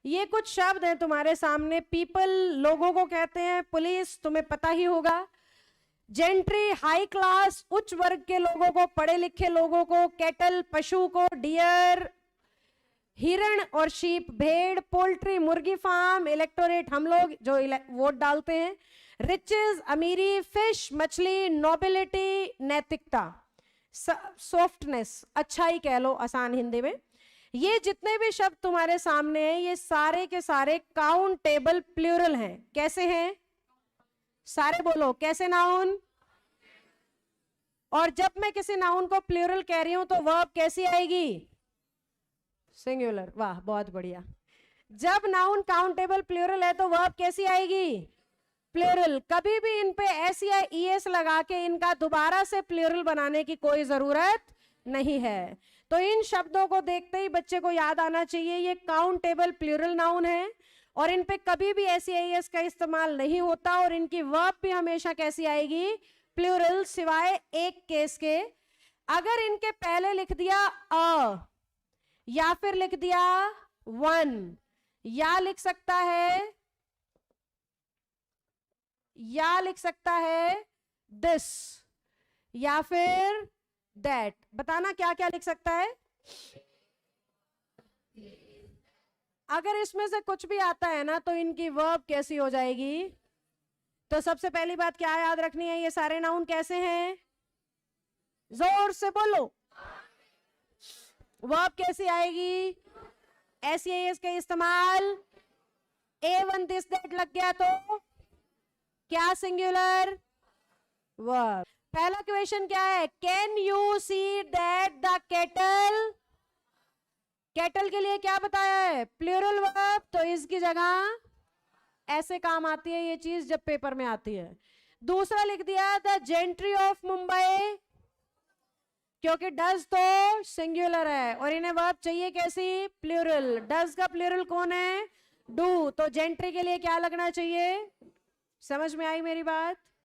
ये कुछ शब्द हैं तुम्हारे सामने। पीपल लोगों को कहते हैं, पुलिस तुम्हें पता ही होगा, जेंट्री हाई क्लास उच्च वर्ग के लोगों को, पढ़े लिखे लोगों को, कैटल पशु को, डियर हिरण और शीप भेड़, पोल्ट्री मुर्गी फार्म, इलेक्टोरेट हम लोग जो वोट डालते हैं, रिचेस अमीरी, फिश मछली, नोबिलिटी नैतिकता, सॉफ्टनेस अच्छाई कह लो आसान हिंदी में। ये जितने भी शब्द तुम्हारे सामने हैं ये सारे के सारे काउंटेबल प्लूरल हैं। कैसे हैं? सारे बोलो कैसे नाउन। और जब मैं किसी नाउन को प्लूरल कह रही हूं तो वर्ब कैसी आएगी? सिंगुलर। वाह बहुत बढ़िया। जब नाउन काउंटेबल प्लूरल है तो वर्ब कैसी आएगी? प्लूरल। कभी भी इन पे एस या ईएस लगा के इनका दोबारा से प्लूरल बनाने की कोई जरूरत नहीं है। तो इन शब्दों को देखते ही बच्चे को याद आना चाहिए ये काउंटेबल प्लूरल नाउन है और इन पे कभी भी एस या ईएस का इस्तेमाल नहीं होता और इनकी वर्ब भी हमेशा कैसी आएगी? प्लूरल, सिवाय एक केस के। अगर इनके पहले लिख दिया अ या फिर लिख दिया वन, या लिख सकता है दिस या फिर दैट। बताना क्या क्या लिख सकता है। अगर इसमें से कुछ भी आता है ना तो इनकी वर्ब कैसी हो जाएगी? तो सबसे पहली बात क्या याद रखनी है, ये सारे नाउन कैसे हैं? जोर से बोलो। वर्ब कैसी आएगी? एस या एस के इस्तेमाल। A1 दिस दैट लग गया तो क्या? Singular verb. पहला क्वेश्चन क्या है? Can you see that the kettle. Kettle के लिए क्या बताया है? Plural verb. तो इसकी जगह ऐसे काम आती है ये चीज जब पेपर में आती है। दूसरा लिख दिया द जेंट्री ऑफ मुंबई, क्योंकि डज तो सिंगुलर है और इन्हें वर्ब चाहिए कैसी? प्लूरल। डज का प्लूरल कौन है? डू। तो जेंट्री के लिए क्या लगना चाहिए? समझ में आई मेरी बात?